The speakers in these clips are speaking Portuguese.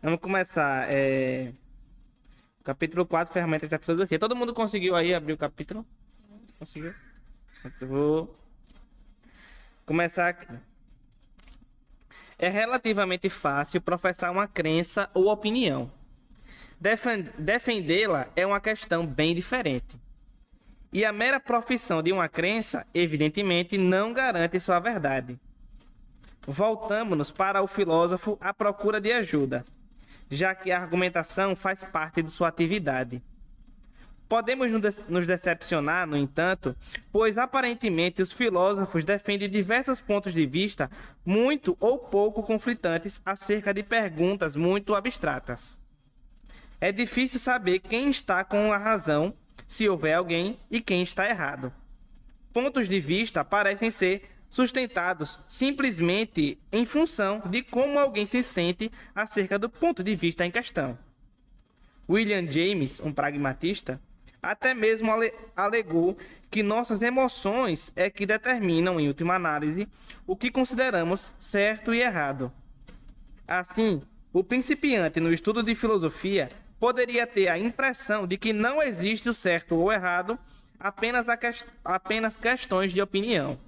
Vamos começar. Capítulo 4, Ferramentas da Filosofia. Todo mundo conseguiu aí abrir o capítulo? Conseguiu? Eu vou começar aqui. É relativamente fácil professar uma crença ou opinião. Defendê-la é uma questão bem diferente. E a mera profissão de uma crença, evidentemente, não garante sua verdade. Voltamos-nos para o filósofo à procura de ajuda, já que a argumentação faz parte de sua atividade. Podemos nos decepcionar, no entanto, pois aparentemente os filósofos defendem diversos pontos de vista muito ou pouco conflitantes acerca de perguntas muito abstratas. É difícil saber quem está com a razão, se houver alguém, e quem está errado. Pontos de vista parecem ser sustentados simplesmente em função de como alguém se sente acerca do ponto de vista em questão. William James, um pragmatista, até mesmo alegou que nossas emoções é que determinam, em última análise, o que consideramos certo e errado. Assim, o principiante no estudo de filosofia poderia ter a impressão de que não existe o certo ou errado, apenas questões de opinião.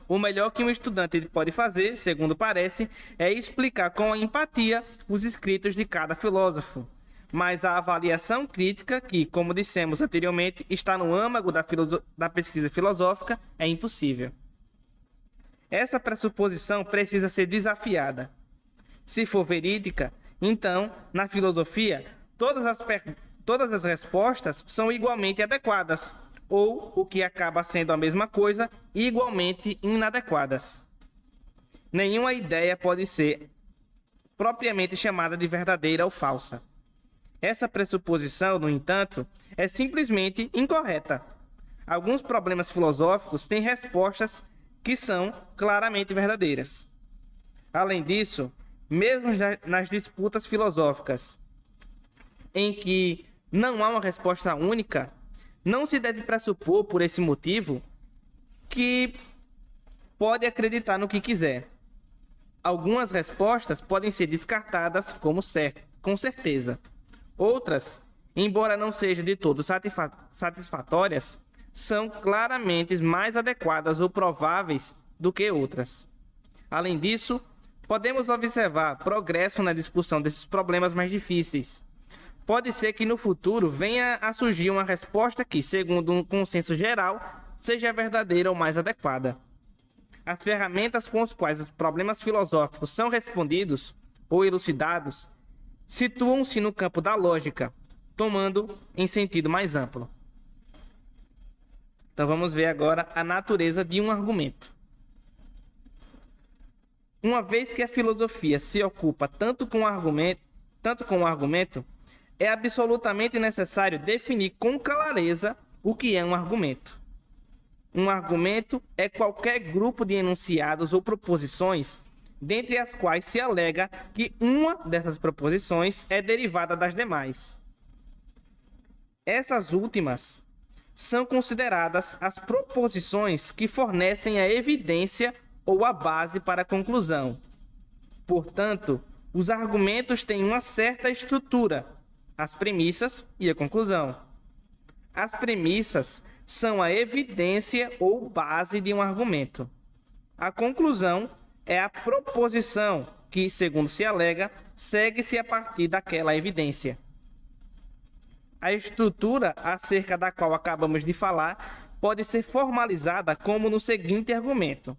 O melhor que um estudante pode fazer, segundo parece, é explicar com empatia os escritos de cada filósofo. Mas a avaliação crítica, que, como dissemos anteriormente, está no âmago da pesquisa filosófica, é impossível. Essa pressuposição precisa ser desafiada. Se for verídica, então, na filosofia, todas as respostas são igualmente adequadas, ou, o que acaba sendo a mesma coisa, igualmente inadequadas. Nenhuma ideia pode ser propriamente chamada de verdadeira ou falsa. Essa pressuposição, no entanto, é simplesmente incorreta. Alguns problemas filosóficos têm respostas que são claramente verdadeiras. Além disso, mesmo nas disputas filosóficas, em que não há uma resposta única, não se deve pressupor, por esse motivo, que pode acreditar no que quiser. Algumas respostas podem ser descartadas com certeza. Outras, embora não sejam de todo satisfatórias, são claramente mais adequadas ou prováveis do que outras. Além disso, podemos observar progresso na discussão desses problemas mais difíceis. Pode ser que no futuro venha a surgir uma resposta que, segundo um consenso geral, seja verdadeira ou mais adequada. As ferramentas com as quais os problemas filosóficos são respondidos ou elucidados situam-se no campo da lógica, tomando em sentido mais amplo. Então vamos ver agora a natureza de um argumento. Uma vez que a filosofia se ocupa tanto com o argumento, é absolutamente necessário definir com clareza o que é um argumento. Um argumento é qualquer grupo de enunciados ou proposições, dentre as quais se alega que uma dessas proposições é derivada das demais. Essas últimas são consideradas as proposições que fornecem a evidência ou a base para a conclusão. Portanto, os argumentos têm uma certa estrutura, as premissas e a conclusão. As premissas são a evidência ou base de um argumento. A conclusão é a proposição que, segundo se alega, segue-se a partir daquela evidência. A estrutura acerca da qual acabamos de falar pode ser formalizada como no seguinte argumento.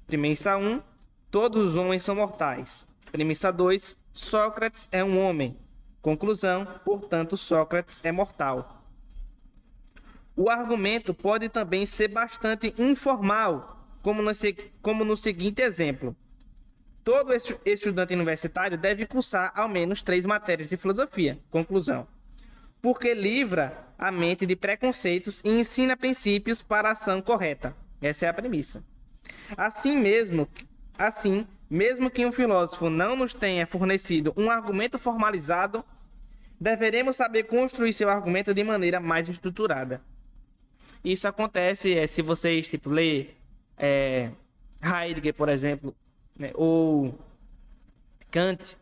Premissa 1. Todos os homens são mortais. Premissa 2. Sócrates é um homem. Conclusão. Portanto, Sócrates é mortal. O argumento pode também ser bastante informal, como no seguinte exemplo. Todo estudante universitário deve cursar ao menos 3 matérias de filosofia. Conclusão. Porque livra a mente de preconceitos e ensina princípios para a ação correta. Essa é a premissa. Assim, mesmo que um filósofo não nos tenha fornecido um argumento formalizado, deveremos saber construir seu argumento de maneira mais estruturada. Isso acontece se vocês ler Heidegger, por exemplo, né, ou Kant,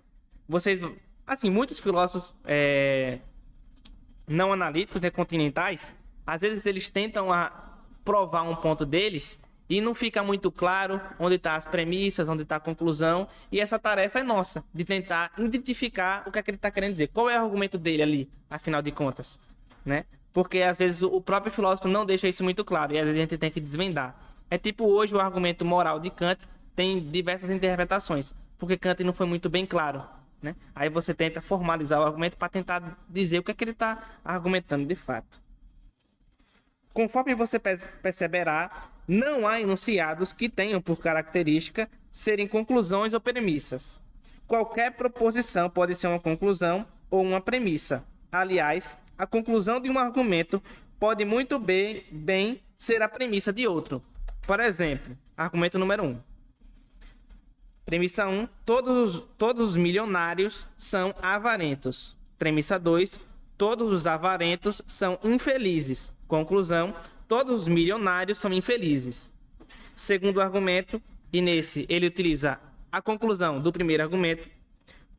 vocês, assim, muitos filósofos não analíticos, né, continentais, às vezes eles tentam provar um ponto deles e não fica muito claro onde estão as premissas, onde está a conclusão, e essa tarefa é nossa, de tentar identificar o que é que ele está querendo dizer. Qual é o argumento dele ali, afinal de contas, né? Porque às vezes o próprio filósofo não deixa isso muito claro, e às vezes a gente tem que desvendar. É tipo hoje o argumento moral de Kant tem diversas interpretações, porque Kant não foi muito bem claro, né? Aí você tenta formalizar o argumento para tentar dizer o que é que ele está argumentando de fato. Conforme você perceberá, não há enunciados que tenham por característica serem conclusões ou premissas. Qualquer proposição pode ser uma conclusão ou uma premissa. Aliás, a conclusão de um argumento pode muito bem ser a premissa de outro. Por exemplo, argumento número 1. Premissa 1. Todos os milionários são avarentos. Premissa 2. Todos os avarentos são infelizes. Conclusão. Todos os milionários são infelizes. Segundo argumento, e nesse ele utiliza a conclusão do primeiro argumento.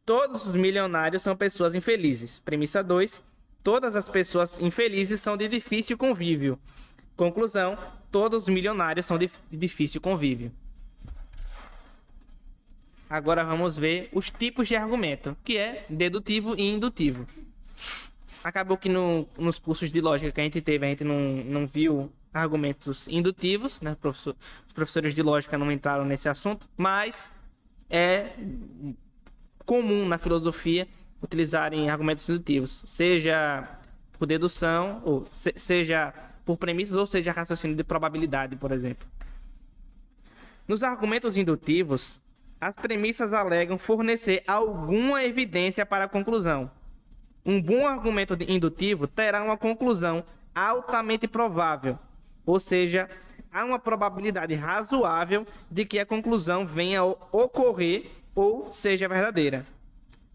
Todos os milionários são pessoas infelizes. Premissa 2. Todas as pessoas infelizes são de difícil convívio. Conclusão. Todos os milionários são de difícil convívio. Agora vamos ver os tipos de argumento, que é dedutivo e indutivo. Acabou que nos cursos de lógica que a gente teve, a gente não viu argumentos indutivos, né? Os professores de lógica não entraram nesse assunto, mas é comum na filosofia utilizarem argumentos indutivos, seja por dedução, ou seja por premissas, ou seja raciocínio de probabilidade, por exemplo. Nos argumentos indutivos, as premissas alegam fornecer alguma evidência para a conclusão. Um bom argumento indutivo terá uma conclusão altamente provável, ou seja, há uma probabilidade razoável de que a conclusão venha a ocorrer ou seja verdadeira.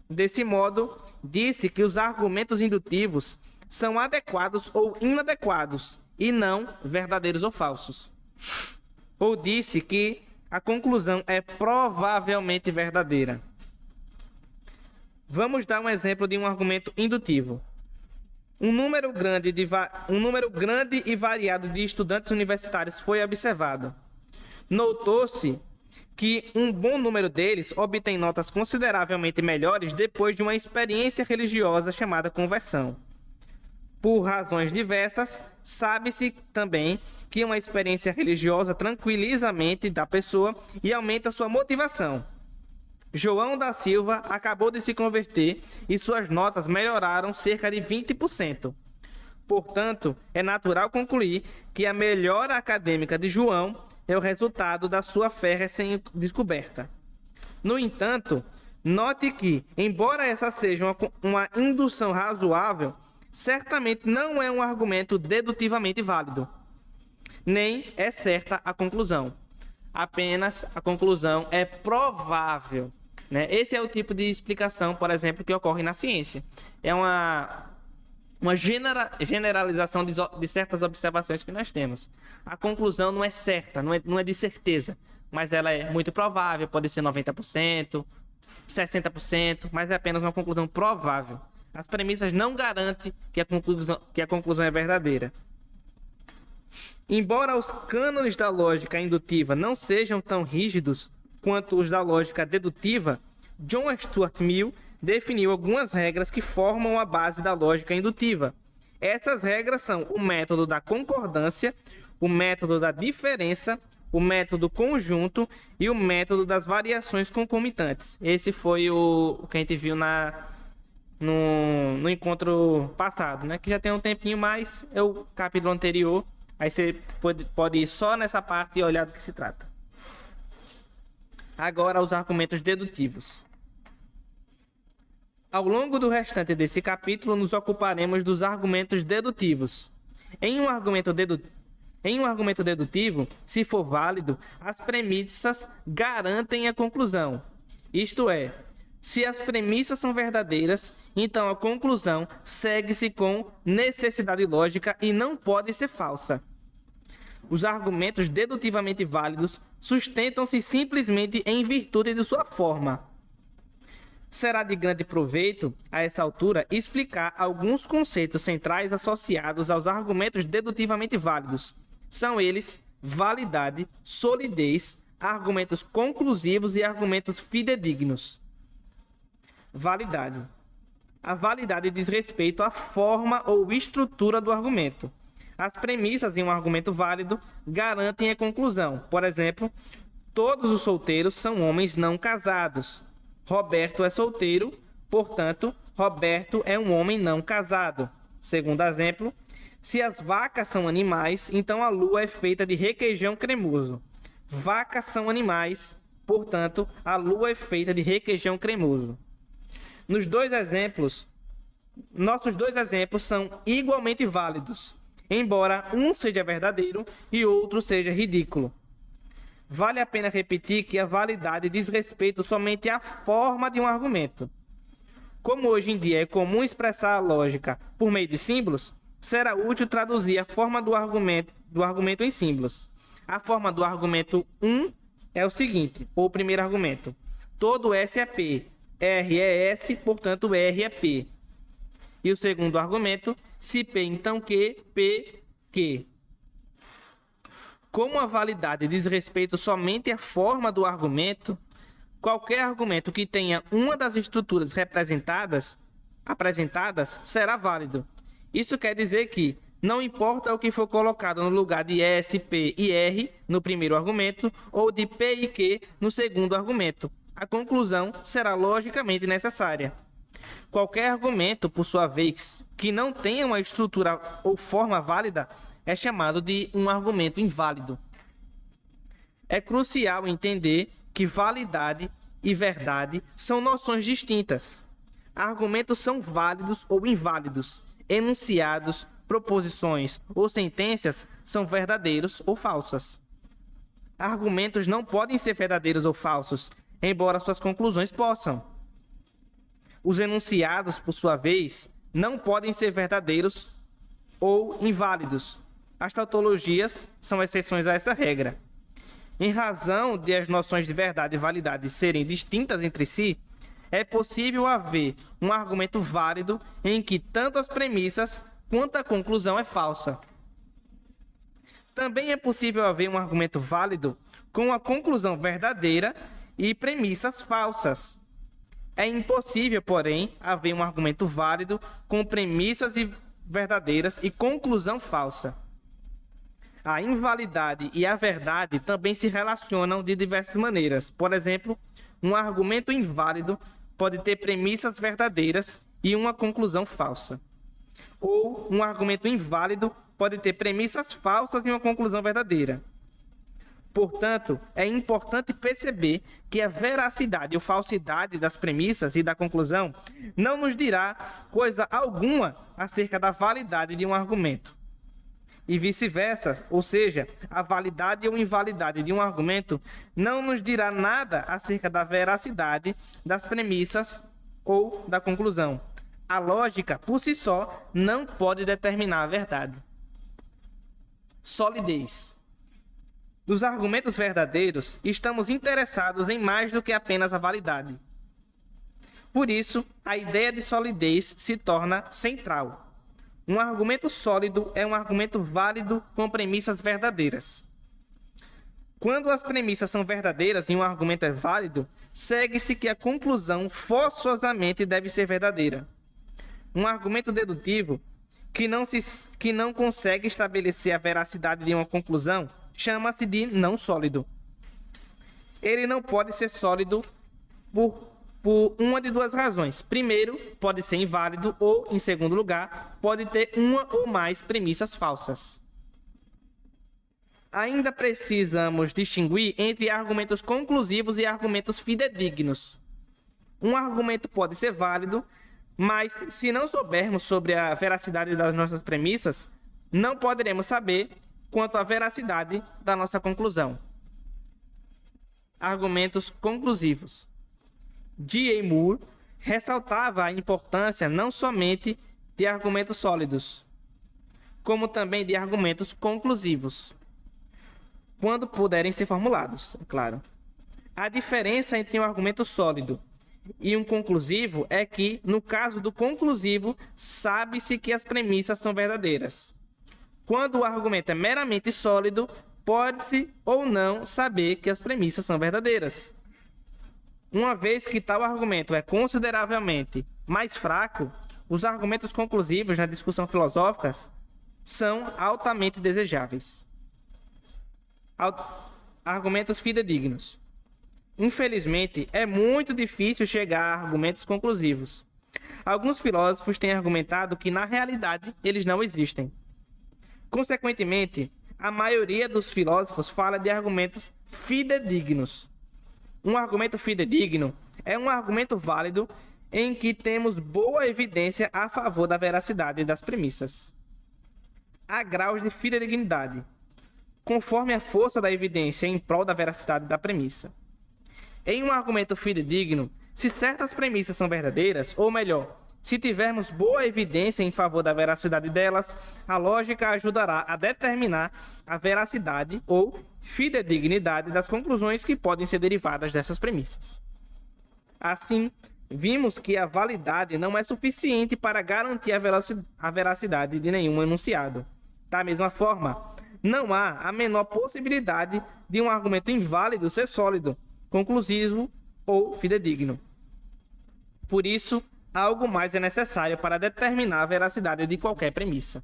Desse modo, disse que os argumentos indutivos são adequados ou inadequados, e não verdadeiros ou falsos. Ou disse que a conclusão é provavelmente verdadeira. Vamos dar um exemplo de um argumento indutivo. Um número grande e variado de estudantes universitários foi observado. Notou-se que um bom número deles obtém notas consideravelmente melhores depois de uma experiência religiosa chamada conversão. Por razões diversas, sabe-se também que uma experiência religiosa tranquiliza a mente da pessoa e aumenta sua motivação. João da Silva acabou de se converter e suas notas melhoraram cerca de 20%. Portanto, é natural concluir que a melhora acadêmica de João é o resultado da sua fé recém-descoberta. No entanto, note que, embora essa seja uma indução razoável, certamente não é um argumento dedutivamente válido, nem é certa a conclusão. Apenas a conclusão é provável, né? Esse é o tipo de explicação, por exemplo, que ocorre na ciência. É uma generalização de certas observações que nós temos. A conclusão não é certa, não é de certeza, mas ela é muito provável, pode ser 90%, 60%, mas é apenas uma conclusão provável. As premissas não garantem que a conclusão é verdadeira. Embora os cânones da lógica indutiva não sejam tão rígidos quanto os da lógica dedutiva, John Stuart Mill definiu algumas regras que formam a base da lógica indutiva. Essas regras são o método da concordância, o método da diferença, o método conjunto e o método das variações concomitantes. Esse foi o que a gente viu no encontro passado, né? Que já tem um tempinho, mas é o capítulo anterior. Aí você pode ir só nessa parte e olhar do que se trata. Agora, os argumentos dedutivos. Ao longo do restante desse capítulo, nos ocuparemos dos argumentos dedutivos. Em um argumento dedutivo, se for válido, as premissas garantem a conclusão. Isto é, se as premissas são verdadeiras, então a conclusão segue-se com necessidade lógica e não pode ser falsa. Os argumentos dedutivamente válidos sustentam-se simplesmente em virtude de sua forma. será de grande proveito, a essa altura, explicar alguns conceitos centrais associados aos argumentos dedutivamente válidos. São eles validade, solidez, argumentos conclusivos e argumentos fidedignos. Validade. A validade diz respeito à forma ou estrutura do argumento. As premissas em um argumento válido garantem a conclusão. Por exemplo, todos os solteiros são homens não casados. Roberto é solteiro, portanto, Roberto é um homem não casado. Segundo exemplo, se as vacas são animais, então a lua é feita de requeijão cremoso. Vacas são animais, portanto, a lua é feita de requeijão cremoso. Nossos dois exemplos são igualmente válidos, embora um seja verdadeiro e outro seja ridículo. Vale a pena repetir que a validade diz respeito somente à forma de um argumento. Como hoje em dia é comum expressar a lógica por meio de símbolos, será útil traduzir a forma do argumento em símbolos. A forma do argumento 1 é o seguinte, o primeiro argumento. Todo S é P, R é S, portanto R é P. E o segundo argumento, se P então Q, P, Q. Como a validade diz respeito somente à forma do argumento, qualquer argumento que tenha uma das estruturas apresentadas será válido. Isso quer dizer que não importa o que for colocado no lugar de S, P e R no primeiro argumento ou de P e Q no segundo argumento, a conclusão será logicamente necessária. Qualquer argumento, por sua vez, que não tenha uma estrutura ou forma válida é chamado de um argumento inválido. É crucial entender que validade e verdade são noções distintas. Argumentos são válidos ou inválidos. Enunciados, proposições ou sentenças são verdadeiros ou falsas. Argumentos não podem ser verdadeiros ou falsos, embora suas conclusões possam. Os enunciados, por sua vez, não podem ser verdadeiros ou inválidos. As tautologias são exceções a essa regra. Em razão de as noções de verdade e validade serem distintas entre si, é possível haver um argumento válido em que tanto as premissas quanto a conclusão é falsa. Também é possível haver um argumento válido com a conclusão verdadeira e premissas falsas. É impossível, porém, haver um argumento válido com premissas verdadeiras e conclusão falsa. A invalidade e a verdade também se relacionam de diversas maneiras. Por exemplo, um argumento inválido pode ter premissas verdadeiras e uma conclusão falsa. Ou um argumento inválido pode ter premissas falsas e uma conclusão verdadeira. Portanto, é importante perceber que a veracidade ou falsidade das premissas e da conclusão não nos dirá coisa alguma acerca da validade de um argumento. E vice-versa, ou seja, a validade ou invalidade de um argumento não nos dirá nada acerca da veracidade das premissas ou da conclusão. A lógica, por si só, não pode determinar a verdade. Solidez. Nos argumentos verdadeiros, estamos interessados em mais do que apenas a validade. Por isso, a ideia de solidez se torna central. Um argumento sólido é um argumento válido com premissas verdadeiras. Quando as premissas são verdadeiras e um argumento é válido, segue-se que a conclusão forçosamente deve ser verdadeira. Um argumento dedutivo que não consegue estabelecer a veracidade de uma conclusão chama-se de não sólido. Ele não pode ser sólido por uma de duas razões. Primeiro, pode ser inválido ou, em segundo lugar, pode ter uma ou mais premissas falsas. Ainda precisamos distinguir entre argumentos conclusivos e argumentos fidedignos. Um argumento pode ser válido, mas se não soubermos sobre a veracidade das nossas premissas, não poderemos saber quanto à veracidade da nossa conclusão. Argumentos conclusivos. G. A. Moore ressaltava a importância não somente de argumentos sólidos, como também de argumentos conclusivos, quando puderem ser formulados, é claro. A diferença entre um argumento sólido e um conclusivo é que, no caso do conclusivo, sabe-se que as premissas são verdadeiras. Quando o argumento é meramente sólido, pode-se ou não saber que as premissas são verdadeiras. Uma vez que tal argumento é consideravelmente mais fraco, os argumentos conclusivos na discussão filosófica são altamente desejáveis. Argumentos fidedignos. Infelizmente, é muito difícil chegar a argumentos conclusivos. Alguns filósofos têm argumentado que, na realidade, eles não existem. Consequentemente, a maioria dos filósofos fala de argumentos fidedignos. Um argumento fidedigno é um argumento válido em que temos boa evidência a favor da veracidade das premissas. Há graus de fidedignidade, conforme a força da evidência em prol da veracidade da premissa. Em um argumento fidedigno, se certas premissas são verdadeiras, ou melhor, se tivermos boa evidência em favor da veracidade delas, a lógica ajudará a determinar a veracidade ou fidedignidade das conclusões que podem ser derivadas dessas premissas. Assim, vimos que a validade não é suficiente para garantir a veracidade de nenhum enunciado. Da mesma forma, não há a menor possibilidade de um argumento inválido ser sólido, conclusivo ou fidedigno. Por isso, algo mais é necessário para determinar a veracidade de qualquer premissa.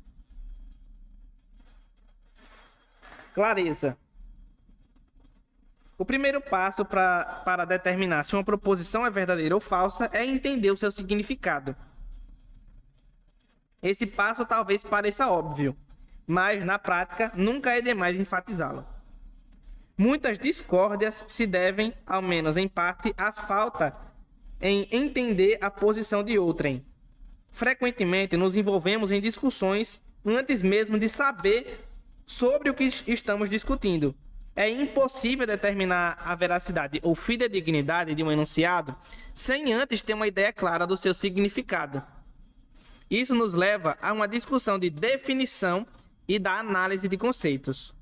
Clareza. O primeiro passo para determinar se uma proposição é verdadeira ou falsa é entender o seu significado. Esse passo talvez pareça óbvio, mas na prática nunca é demais enfatizá-lo. Muitas discórdias se devem, ao menos em parte, à falta em entender a posição de outrem. Frequentemente nos envolvemos em discussões antes mesmo de saber sobre o que estamos discutindo. É impossível determinar a veracidade ou fidedignidade de um enunciado sem antes ter uma ideia clara do seu significado. Isso nos leva a uma discussão de definição e da análise de conceitos.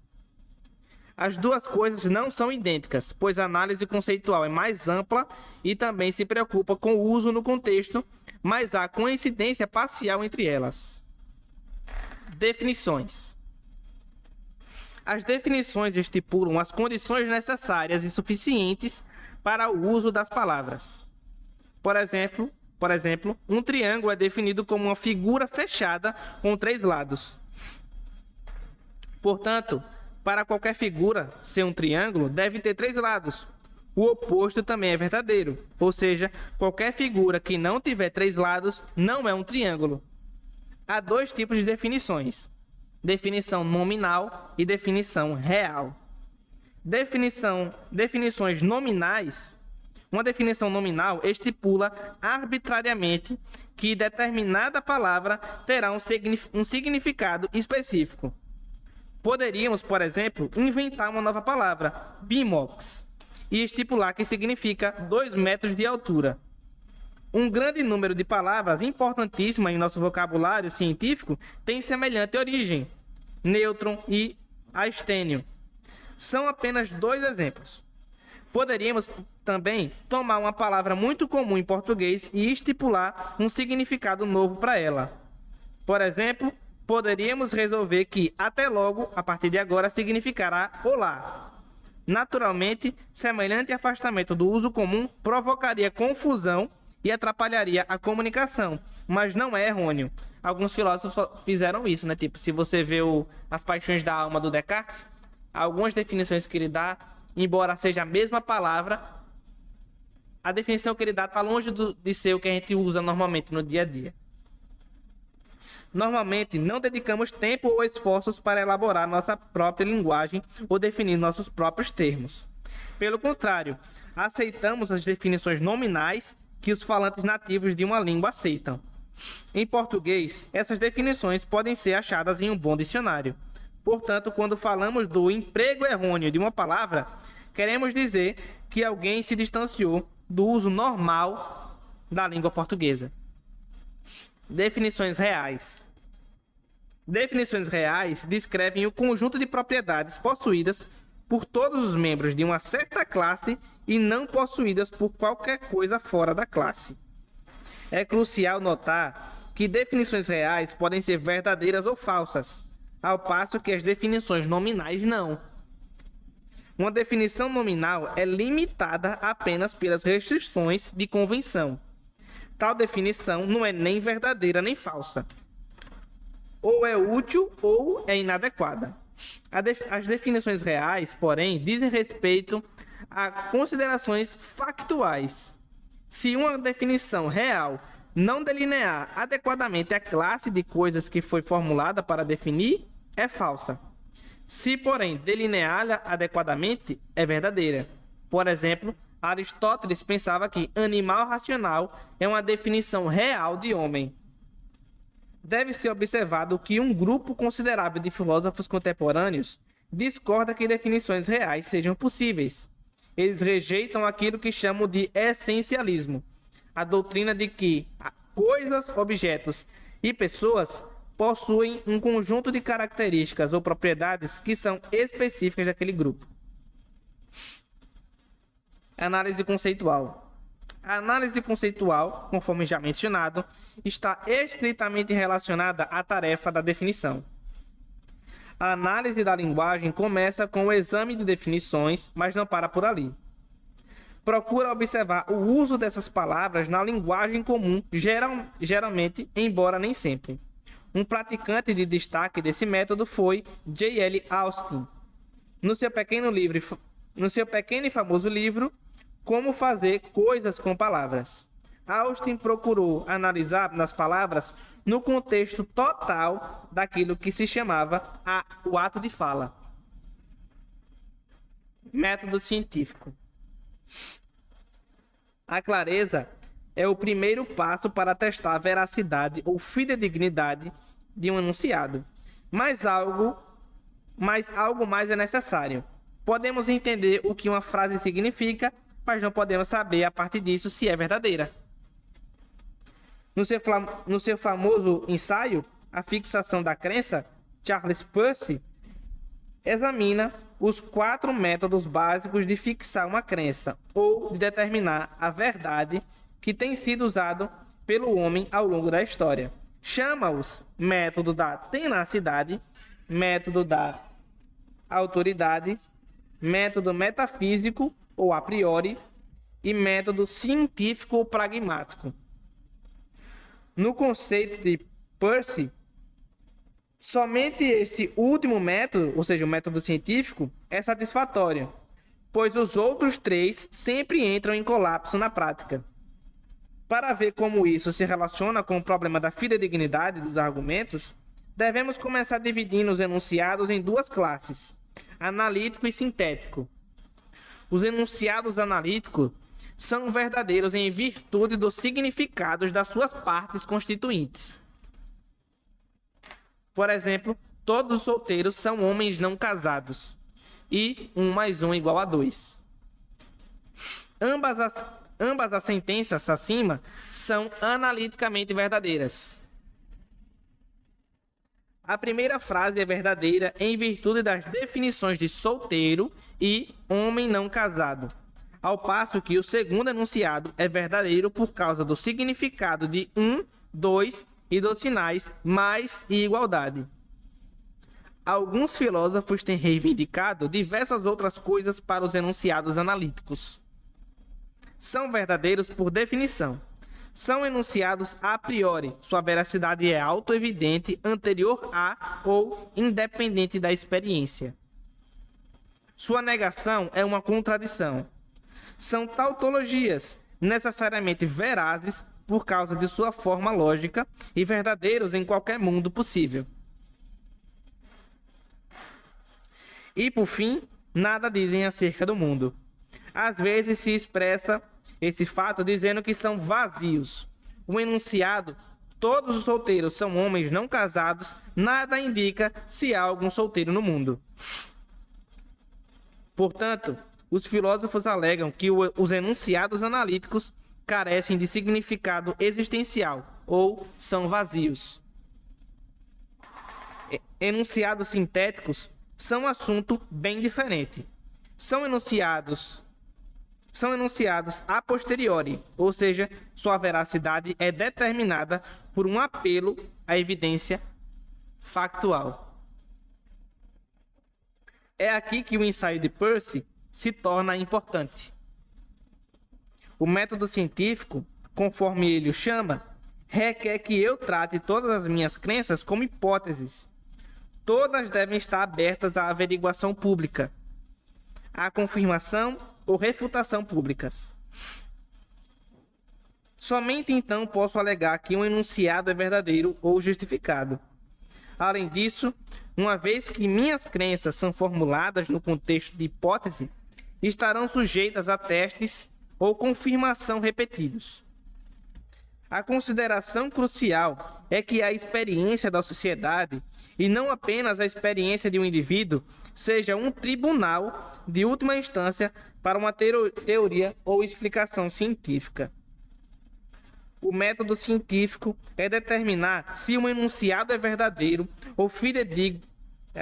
As duas coisas não são idênticas, pois a análise conceitual é mais ampla e também se preocupa com o uso no contexto, mas há coincidência parcial entre elas. Definições. As definições estipulam as condições necessárias e suficientes para o uso das palavras. Por exemplo, um triângulo é definido como uma figura fechada com 3 lados. Portanto, para qualquer figura ser um triângulo, deve ter 3 lados. O oposto também é verdadeiro, ou seja, qualquer figura que não tiver 3 lados não é um triângulo. Há 2 tipos de definições: definição nominal e definição real. Definições nominais. Uma definição nominal estipula arbitrariamente que determinada palavra terá um significado específico. Poderíamos, por exemplo, inventar uma nova palavra, bimox, e estipular que significa 2 metros de altura. Um grande número de palavras importantíssimas em nosso vocabulário científico tem semelhante origem, nêutron e astênio. São apenas 2 exemplos. Poderíamos também tomar uma palavra muito comum em português e estipular um significado novo para ela. Por exemplo, poderíamos resolver que até logo, a partir de agora, significará olá. Naturalmente, semelhante afastamento do uso comum provocaria confusão e atrapalharia a comunicação, mas não é errôneo. Alguns filósofos fizeram isso, né? Tipo, se você vê As Paixões da Alma do Descartes, algumas definições que ele dá, embora seja a mesma palavra, a definição que ele dá está longe de ser o que a gente usa normalmente no dia a dia. Normalmente, não dedicamos tempo ou esforços para elaborar nossa própria linguagem ou definir nossos próprios termos. Pelo contrário, aceitamos as definições nominais que os falantes nativos de uma língua aceitam. Em português, essas definições podem ser achadas em um bom dicionário. Portanto, quando falamos do emprego errôneo de uma palavra, queremos dizer que alguém se distanciou do uso normal da língua portuguesa. Definições reais. Definições reais descrevem o conjunto de propriedades possuídas por todos os membros de uma certa classe e não possuídas por qualquer coisa fora da classe. É crucial notar que definições reais podem ser verdadeiras ou falsas, ao passo que as definições nominais não. Uma definição nominal é limitada apenas pelas restrições de convenção. Tal definição não é nem verdadeira nem falsa. Ou é útil ou é inadequada. As definições reais, porém, dizem respeito a considerações factuais. Se uma definição real não delinear adequadamente a classe de coisas que foi formulada para definir, é falsa. Se, porém, delineá-la adequadamente, é verdadeira. Por exemplo, Aristóteles pensava que animal racional é uma definição real de homem. Deve ser observado que um grupo considerável de filósofos contemporâneos discorda que definições reais sejam possíveis. Eles rejeitam aquilo que chamam de essencialismo, a doutrina de que coisas, objetos e pessoas possuem um conjunto de características ou propriedades que são específicas daquele grupo. Análise conceitual. A análise conceitual, conforme já mencionado, está estritamente relacionada à tarefa da definição. A análise da linguagem começa com o exame de definições, mas não para por ali. Procura observar o uso dessas palavras na linguagem comum, geralmente, embora nem sempre. Um praticante de destaque desse método foi J.L. Austin, no seu pequeno e famoso livro Como Fazer Coisas com Palavras. Austin procurou analisar nas palavras no contexto total daquilo que se chamava o ato de fala. Método científico. A clareza é o primeiro passo para testar a veracidade ou fidedignidade de um enunciado. Mas algo mais é necessário. Podemos entender o que uma frase significa, mas não podemos saber a partir disso se é verdadeira. No seu famoso ensaio, A Fixação da Crença, Charles Peirce examina os 4 métodos básicos de fixar uma crença ou de determinar a verdade que tem sido usado pelo homem ao longo da história. Chama-os método da tenacidade, método da autoridade, método metafísico ou a priori e método científico ou pragmático. No conceito de Peirce, somente esse último método, ou seja, o método científico, é satisfatório, pois os outros 3 sempre entram em colapso na prática. Para ver como isso se relaciona com o problema da fidedignidade dos argumentos, devemos começar dividindo os enunciados em 2 classes, analítico e sintético. Os enunciados analíticos são verdadeiros em virtude dos significados das suas partes constituintes. Por exemplo, todos os solteiros são homens não casados e 1 mais 1 igual a 2. Ambas as sentenças acima são analiticamente verdadeiras. A primeira frase é verdadeira em virtude das definições de solteiro e homem não casado, ao passo que o segundo enunciado é verdadeiro por causa do significado de 1, 2 e dos sinais mais e igualdade. Alguns filósofos têm reivindicado diversas outras coisas para os enunciados analíticos. São verdadeiros por definição. São enunciados a priori. Sua veracidade é autoevidente, anterior a ou independente da experiência. Sua negação é uma contradição. São tautologias, necessariamente verazes por causa de sua forma lógica e verdadeiros em qualquer mundo possível. E, por fim, nada dizem acerca do mundo. Às vezes se expressa esse fato dizendo que são vazios. O enunciado, todos os solteiros são homens não casados, nada indica se há algum solteiro no mundo. Portanto, os filósofos alegam que os enunciados analíticos carecem de significado existencial ou são vazios. Enunciados sintéticos são um assunto bem diferente. são enunciados a posteriori, ou seja, sua veracidade é determinada por um apelo à evidência factual. É aqui que o ensaio de Peirce se torna importante. O método científico, conforme ele o chama, requer que eu trate todas as minhas crenças como hipóteses. Todas devem estar abertas à averiguação pública, à confirmação ou refutação públicas. Somente então posso alegar que um enunciado é verdadeiro ou justificado. Além disso, uma vez que minhas crenças são formuladas no contexto de hipótese, estarão sujeitas a testes ou confirmação repetidos. A consideração crucial é que a experiência da sociedade, e não apenas a experiência de um indivíduo, seja um tribunal de última instância para uma teoria ou explicação científica. O método científico é determinar se um enunciado é verdadeiro ou fidedigno.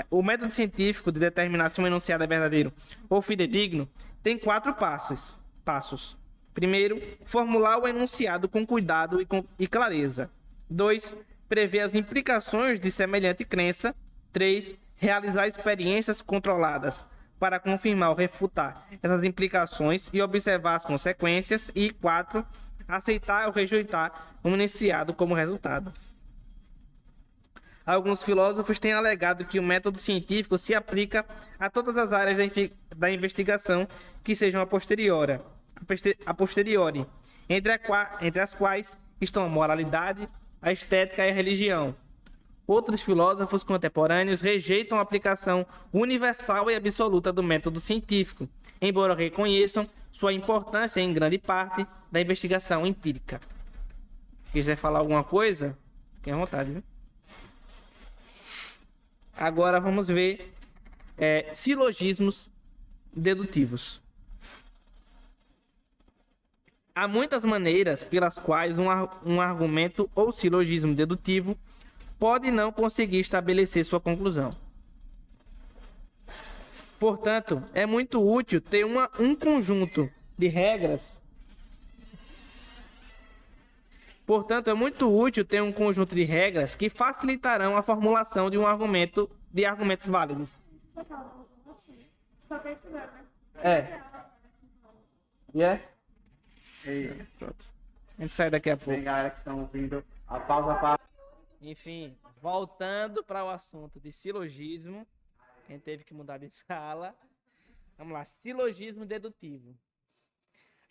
O método científico de determinar se um enunciado é verdadeiro ou fidedigno tem 4 passos. Primeiro, formular o enunciado com cuidado e clareza. 2, prever as implicações de semelhante crença. 3, realizar experiências controladas para confirmar ou refutar essas implicações e observar as consequências. E 4, aceitar ou rejeitar o enunciado como resultado. Alguns filósofos têm alegado que o método científico se aplica a todas as áreas da investigação que sejam a posteriori, entre as quais estão a moralidade, a estética e a religião. Outros filósofos contemporâneos rejeitam a aplicação universal e absoluta do método científico, embora reconheçam sua importância em grande parte da investigação empírica. Quiser falar alguma coisa, fique à vontade, viu? Agora vamos ver silogismos dedutivos. Há muitas maneiras pelas quais um argumento ou silogismo dedutivo pode não conseguir estabelecer sua conclusão. Portanto, é muito útil ter um conjunto de regras. Que facilitarão a formulação de argumentos válidos. Só tá estudando, né? Pronto. A gente sai daqui a pouco. Tem galera que estão ouvindo a pausa para... Enfim, voltando para o assunto de silogismo, quem teve que mudar de sala. Vamos lá, silogismo dedutivo.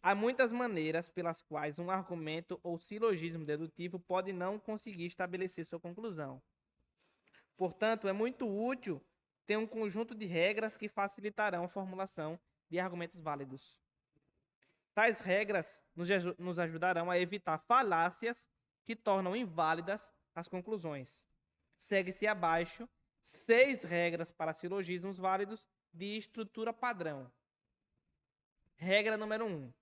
Há muitas maneiras pelas quais um argumento ou silogismo dedutivo pode não conseguir estabelecer sua conclusão. Portanto, é muito útil ter um conjunto de regras que facilitarão a formulação de argumentos válidos. Tais regras nos ajudarão a evitar falácias que tornam inválidas as conclusões. Segue-se abaixo 6 regras para silogismos válidos de estrutura padrão. Regra número 1.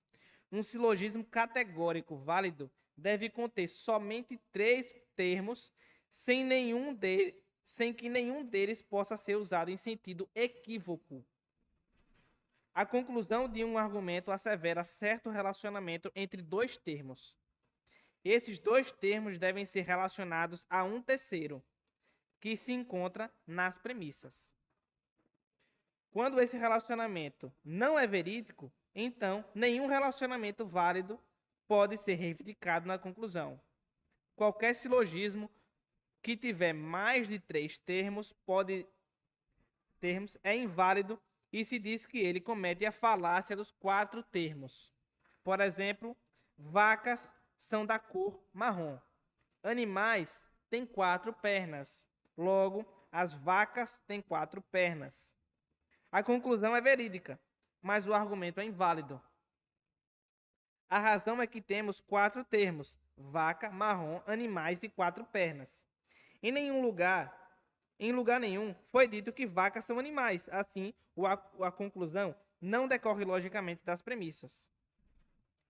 Um silogismo categórico válido deve conter somente 3 termos, sem que nenhum deles possa ser usado em sentido equívoco. A conclusão de um argumento assevera certo relacionamento entre 2 termos. Esses 2 termos devem ser relacionados a um terceiro, que se encontra nas premissas. Quando esse relacionamento não é verídico, então nenhum relacionamento válido pode ser reivindicado na conclusão. Qualquer silogismo que tiver mais de 3 termos é inválido e se diz que ele comete a falácia dos 4 termos. Por exemplo, vacas são da cor marrom. Animais têm 4 pernas. Logo, as vacas têm 4 pernas. A conclusão é verídica, mas o argumento é inválido. A razão é que temos 4 termos: vaca, marrom, animais e 4 pernas. Em lugar nenhum, foi dito que vacas são animais. Assim, a conclusão não decorre logicamente das premissas.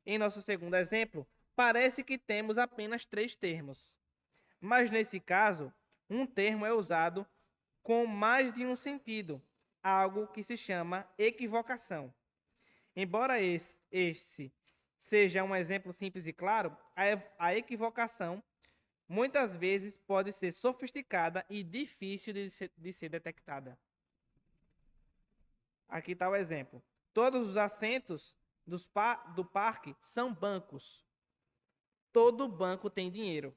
Em nosso segundo exemplo, parece que temos apenas 3 termos. Mas, nesse caso, um termo é usado com mais de um sentido, algo que se chama equivocação. Embora este seja um exemplo simples e claro, a equivocação muitas vezes pode ser sofisticada e difícil de ser detectada. Aqui está o exemplo. Todos os assentos do parque são bancos. Todo banco tem dinheiro.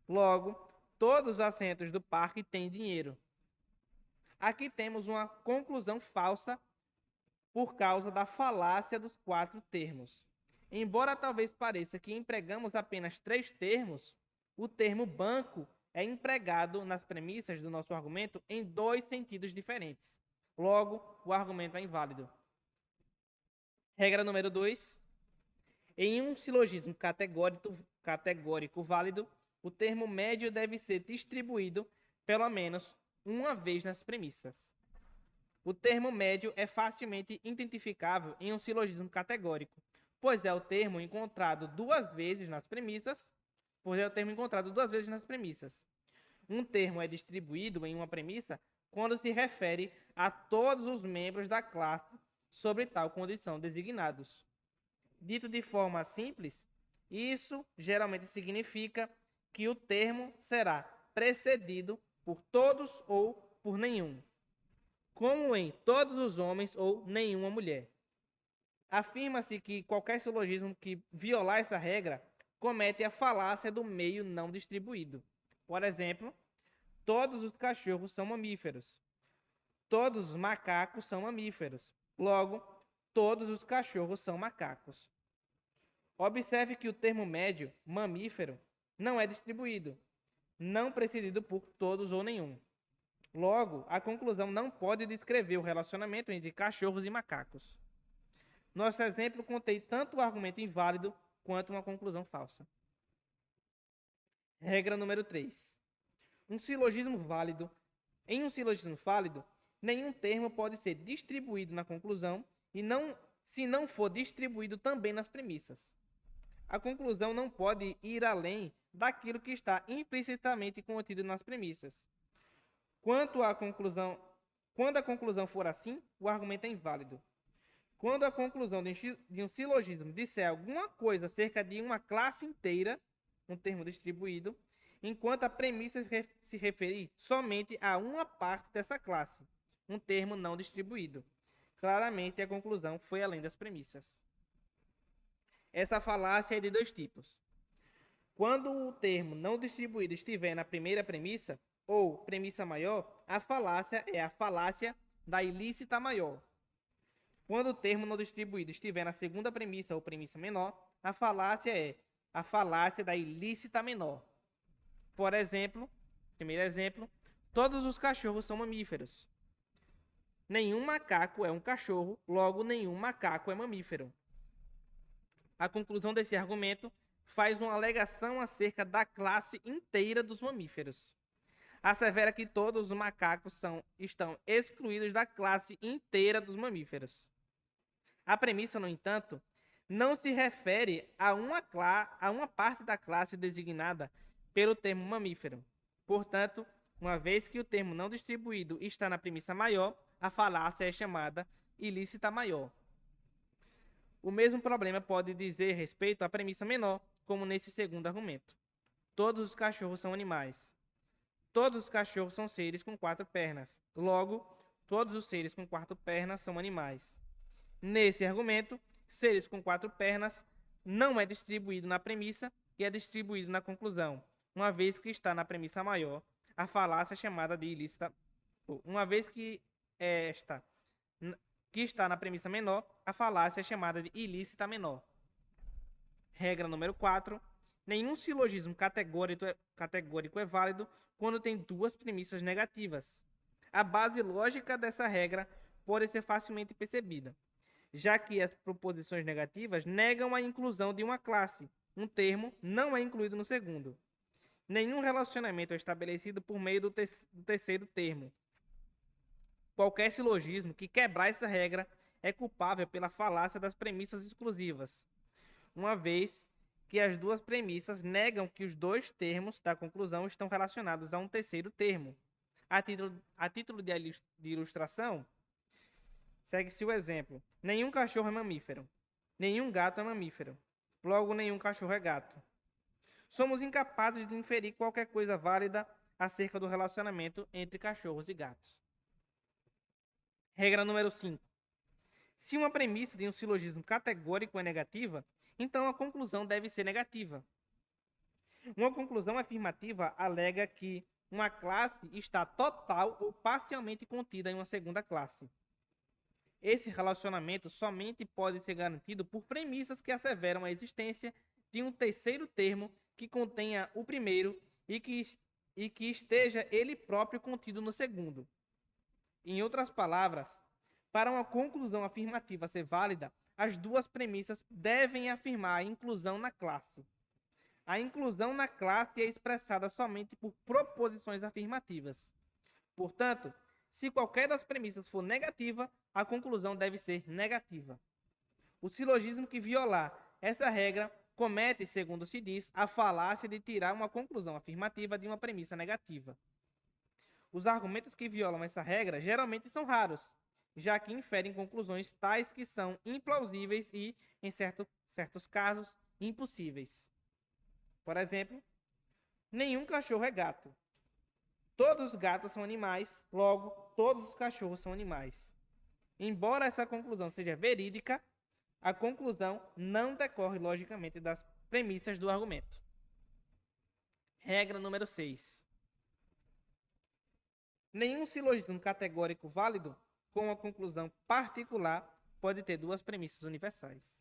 Logo, todos os assentos do parque têm dinheiro. Aqui temos uma conclusão falsa por causa da falácia dos 4 termos. Embora talvez pareça que empregamos apenas 3 termos, o termo banco é empregado nas premissas do nosso argumento em 2 sentidos diferentes. Logo, o argumento é inválido. Regra número 2. Em um silogismo categórico válido, o termo médio deve ser distribuído pelo menos uma vez nas premissas. O termo médio é facilmente identificável em um silogismo categórico, pois é o termo encontrado duas vezes nas premissas. Um termo é distribuído em uma premissa quando se refere a todos os membros da classe sobre tal condição designados. Dito de forma simples, isso geralmente significa que o termo será precedido por todos ou por nenhum, como em todos os homens ou nenhuma mulher. Afirma-se que qualquer silogismo que violar essa regra comete a falácia do meio não distribuído. Por exemplo, todos os cachorros são mamíferos. Todos os macacos são mamíferos. Logo, todos os cachorros são macacos. Observe que o termo médio, mamífero, não é distribuído, não precedido por todos ou nenhum. Logo, a conclusão não pode descrever o relacionamento entre cachorros e macacos. Nosso exemplo contém tanto o argumento inválido quanto uma conclusão falsa. Regra número 3. Em um silogismo válido, nenhum termo pode ser distribuído na conclusão se não for distribuído também nas premissas. A conclusão não pode ir além daquilo que está implicitamente contido nas premissas. Quando a conclusão for assim, o argumento é inválido. Quando a conclusão de um silogismo disser alguma coisa acerca de uma classe inteira, um termo distribuído, enquanto a premissa se referir somente a uma parte dessa classe, um termo não distribuído. Claramente, a conclusão foi além das premissas. Essa falácia é de 2 tipos. Quando o termo não distribuído estiver na primeira premissa, ou premissa maior, a falácia é a falácia da ilícita maior. Quando o termo não distribuído estiver na segunda premissa ou premissa menor, a falácia é a falácia da ilícita menor. Por exemplo, primeiro exemplo, todos os cachorros são mamíferos. Nenhum macaco é um cachorro, logo nenhum macaco é mamífero. A conclusão desse argumento faz uma alegação acerca da classe inteira dos mamíferos. Assevera que todos os macacos estão excluídos da classe inteira dos mamíferos. A premissa, no entanto, não se refere a uma parte da classe designada pelo termo mamífero. Portanto, uma vez que o termo não distribuído está na premissa maior, a falácia é chamada ilícita maior. O mesmo problema pode dizer respeito à premissa menor, como nesse segundo argumento. Todos os cachorros são animais. Todos os cachorros são seres com 4 pernas. Logo, todos os seres com 4 pernas são animais. Nesse argumento, seres com 4 pernas não é distribuído na premissa e é distribuído na conclusão, uma vez que está na premissa maior, a falácia é chamada de ilícita. Uma vez que está na premissa menor, a falácia é chamada de ilícita menor. Regra número 4. Nenhum silogismo categórico é válido quando tem 2 premissas negativas. A base lógica dessa regra pode ser facilmente percebida, já que as proposições negativas negam a inclusão de uma classe. Um termo não é incluído no segundo. Nenhum relacionamento é estabelecido por meio do terceiro termo. Qualquer silogismo que quebrar essa regra é culpável pela falácia das premissas exclusivas, uma vez que as 2 premissas negam que os 2 termos da conclusão estão relacionados a um terceiro termo. A título de ilustração, Segue-se o exemplo. Nenhum cachorro é mamífero. Nenhum gato é mamífero. Logo, nenhum cachorro é gato. Somos incapazes de inferir qualquer coisa válida acerca do relacionamento entre cachorros e gatos. Regra número 5. Se uma premissa de um silogismo categórico é negativa, então a conclusão deve ser negativa. Uma conclusão afirmativa alega que uma classe está total ou parcialmente contida em uma segunda classe. Esse relacionamento somente pode ser garantido por premissas que asseveram a existência de um terceiro termo que contenha o primeiro e que esteja ele próprio contido no segundo. Em outras palavras, para uma conclusão afirmativa ser válida, as duas premissas devem afirmar a inclusão na classe. A inclusão na classe é expressada somente por proposições afirmativas. Portanto, se qualquer das premissas for negativa, a conclusão deve ser negativa. O silogismo que violar essa regra comete, segundo se diz, a falácia de tirar uma conclusão afirmativa de uma premissa negativa. Os argumentos que violam essa regra geralmente são raros, já que inferem conclusões tais que são implausíveis e, em certos casos, impossíveis. Por exemplo, nenhum cachorro é gato. Todos os gatos são animais, logo, todos os cachorros são animais. Embora essa conclusão seja verídica, a conclusão não decorre logicamente das premissas do argumento. Regra número 6. Nenhum silogismo categórico válido com uma conclusão particular pode ter duas premissas universais.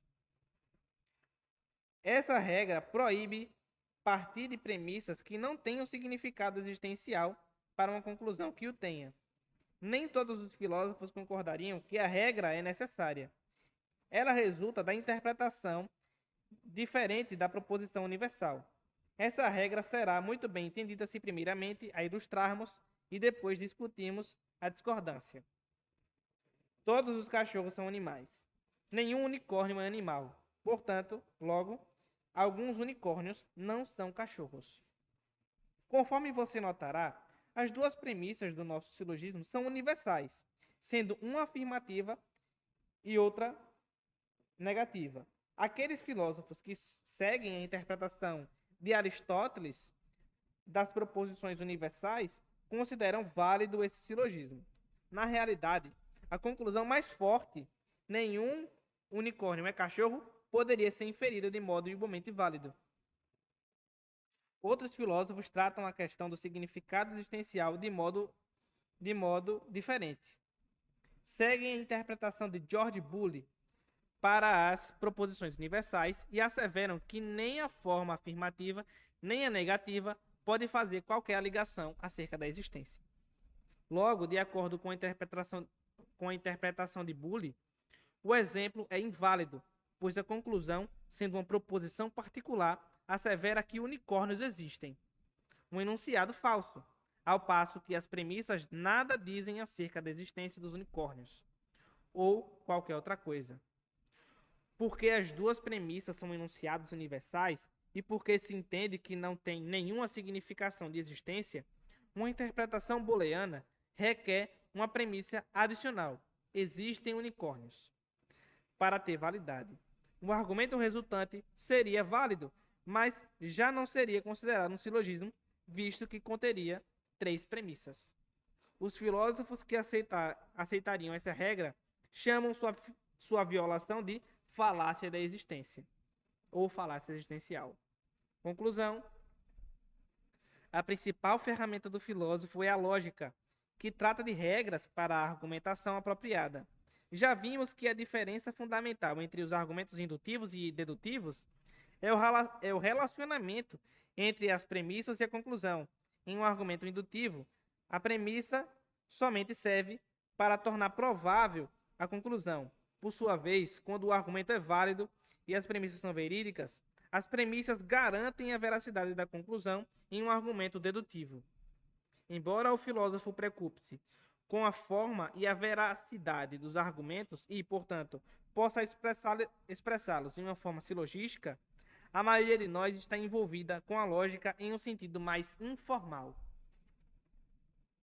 Essa regra proíbe partir de premissas que não tenham significado existencial para uma conclusão que o tenha. Nem todos os filósofos concordariam que a regra é necessária. Ela resulta da interpretação diferente da proposição universal. Essa regra será muito bem entendida se primeiramente a ilustrarmos e depois discutirmos a discordância. Todos os cachorros são animais. Nenhum unicórnio é animal. Portanto, logo, alguns unicórnios não são cachorros. Conforme você notará, as duas premissas do nosso silogismo são universais, sendo uma afirmativa e outra negativa. Aqueles filósofos que seguem a interpretação de Aristóteles das proposições universais consideram válido esse silogismo. Na realidade, a conclusão mais forte, nenhum unicórnio é cachorro, poderia ser inferida de modo igualmente válido. Outros filósofos tratam a questão do significado existencial de modo diferente. Seguem a interpretação de George Boole para as proposições universais e asseveram que nem a forma afirmativa nem a negativa pode fazer qualquer ligação acerca da existência. Logo, de acordo com a interpretação de Boole, o exemplo é inválido, pois a conclusão, sendo uma proposição particular, assevera que unicórnios existem. Um enunciado falso, ao passo que as premissas nada dizem acerca da existência dos unicórnios, ou qualquer outra coisa. Porque as duas premissas são enunciados universais e porque se entende que não tem nenhuma significação de existência, uma interpretação booleana requer uma premissa adicional: existem unicórnios. Para ter validade, o argumento resultante seria válido, mas já não seria considerado um silogismo, visto que conteria três premissas. Os filósofos que aceitariam essa regra chamam sua violação de falácia da existência, ou falácia existencial. Conclusão: a principal ferramenta do filósofo é a lógica, que trata de regras para a argumentação apropriada. Já vimos que a diferença fundamental entre os argumentos indutivos e dedutivos é o relacionamento entre as premissas e a conclusão. Em um argumento indutivo, a premissa somente serve para tornar provável a conclusão. Por sua vez, quando o argumento é válido e as premissas são verídicas, as premissas garantem a veracidade da conclusão em um argumento dedutivo. Embora o filósofo preocupe-se com a forma e a veracidade dos argumentos e, portanto, possa expressá-los em uma forma silogística, a maioria de nós está envolvida com a lógica em um sentido mais informal.